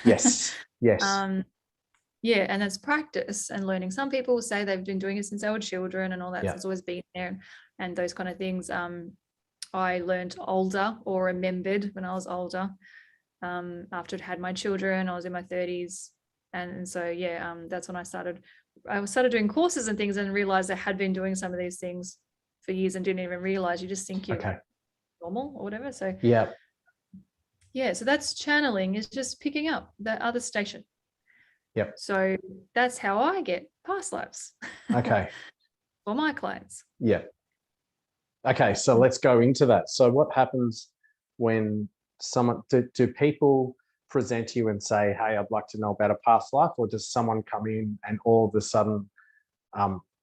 Yes. Yes. Yeah, and it's practice and learning. Some people say they've been doing it since they were children and all that. Yeah. So it's always been there and those kind of things. I learned older or remembered when I was older. After I'd had my children, I was in my 30s. And so, yeah, that's when I started doing courses and things and realized I had been doing some of these things for years and didn't even realize. You just think you're normal or whatever. So, yeah, so that's channeling, is just picking up that other station. Yep. So that's how I get past lives. Okay. For my clients. Yeah. Okay, so let's go into that. So what happens when someone, do people present to you and say, hey, I'd like to know about a past life, or does someone come in and all of a sudden,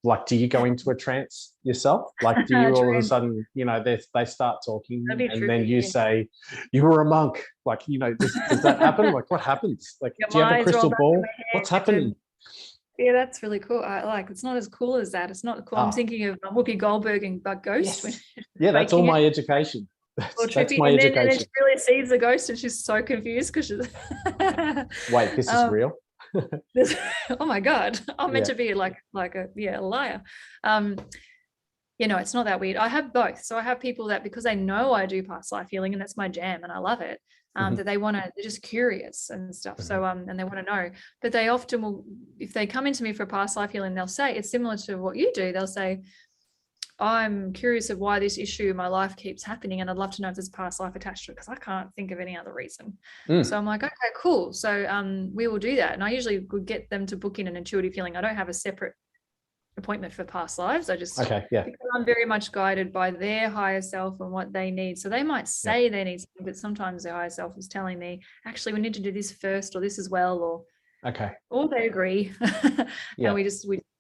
like, do you go into a trance yourself? Like, do you all of a sudden, you know, they start talking and then you say, you were a monk. Like, you know, does that happen? Like, what happens? Like, do you have a crystal ball? What's happening? Yeah, that's really cool. It's not as cool as that. It's not cool. I'm thinking of Whoopi Goldberg and Ghost. Yes. Yeah, that's all my education. That's my education. And then she really sees the ghost and she's so confused because she's wait, this is real? Oh my God, I'm meant to be like a liar. You know, it's not that weird. I have both. So I have people that, because they know I do past life healing and that's my jam and I love it, that they're just curious and stuff. So and they want to know, but they often will, if they come into me for past life healing, they'll say, it's similar to what you do. They'll say, I'm curious of why this issue in my life keeps happening and I'd love to know if there's past life attached to it because I can't think of any other reason. So I'm like, okay, cool. So we will do that. And I usually would get them to book in an intuitive healing. I don't have a separate appointment for past lives. I just, because I'm very much guided by their higher self and what they need. So they might say they need something, but sometimes their higher self is telling me, actually, we need to do this first or this as well, or they agree. And we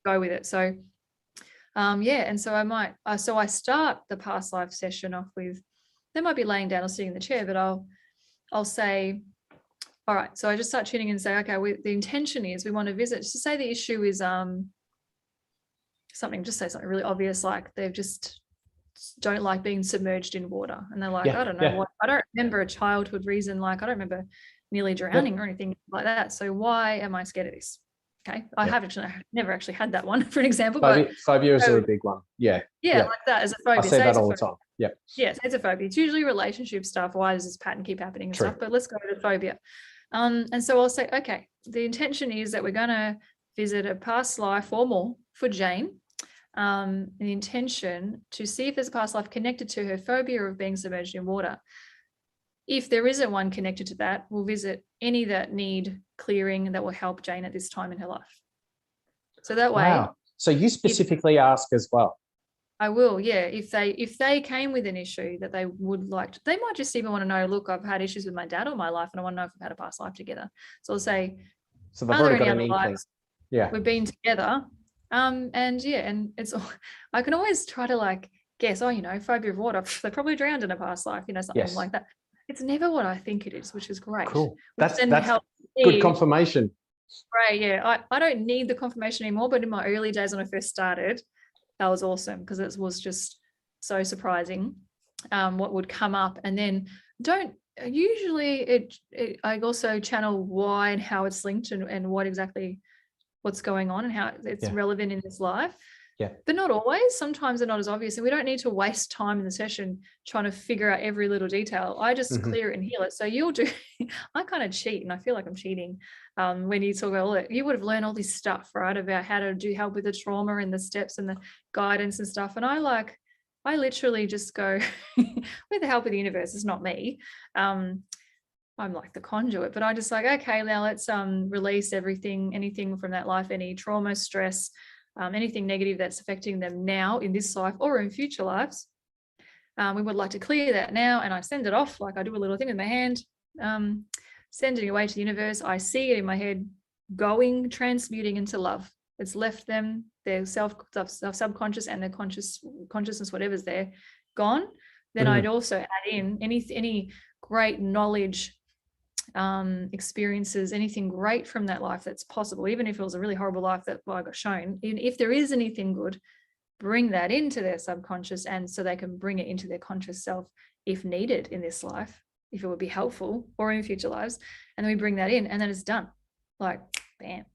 go with it. So and so I might, so I start the past life session off with, they might be laying down or sitting in the chair, but I'll say, all right, so I just start tuning in and say, okay, the intention is we want to visit, just to say the issue is just say something really obvious, like they've just don't like being submerged in water. And they're like, I don't know what, I don't remember a childhood reason, like I don't remember nearly drowning or anything like that. So why am I scared of this? Okay, I've never actually had that one for an example. Phobias are a big one. Yeah, like that as a phobia. I say that all the time. Yeah, it's a phobia. It's usually relationship stuff. Why does this pattern keep happening and stuff? But let's go to the phobia. And so I'll say, okay, the intention is that we're going to visit a past life or more for Jane. The intention to see if there's a past life connected to her phobia of being submerged in water. If there isn't one connected to that, we'll visit any that need clearing that will help Jane at this time in her life. So that way. Wow. So you specifically ask as well. I will, yeah. If they came with an issue that they would like to, they might just even want to know, look, I've had issues with my dad all my life and I want to know if we've had a past life together. So I'll say, so they've already got an inkling. We've been together. And it's, I can always try to guess, phobia of water, they probably drowned in a past life, something like that. It's never what I think it is, which is great. Cool. That's good confirmation. Right, yeah. I don't need the confirmation anymore, but in my early days when I first started, that was awesome because it was just so surprising what would come up. And then I also channel why and how it's linked and what's going on and how it's relevant in this life. Yeah. But not always. Sometimes they're not as obvious. And we don't need to waste time in the session trying to figure out every little detail. I just clear it and heal it. So you'll do, I kind of cheat and I feel like I'm cheating when you talk about all that. You would have learned all this stuff, right? About how to do help with the trauma and the steps and the guidance and stuff. And I literally just go with the help of the universe. It's not me. I'm like the conduit, but I just okay, now let's release anything from that life, any trauma, stress, anything negative that's affecting them now in this life or in future lives. We would like to clear that now. And I send it off, I do a little thing with my hand, send it away to the universe. I see it in my head transmuting into love. It's left them, their subconscious and their consciousness, whatever's there, gone. Then I'd also add in any great knowledge, experiences, anything great from that life that's possible, even if it was a really horrible life that I got shown. And if there is anything good, bring that into their subconscious, and so they can bring it into their conscious self if needed in this life. if it would be helpful or in future lives. And then we bring that in and then it's done. Like, bam.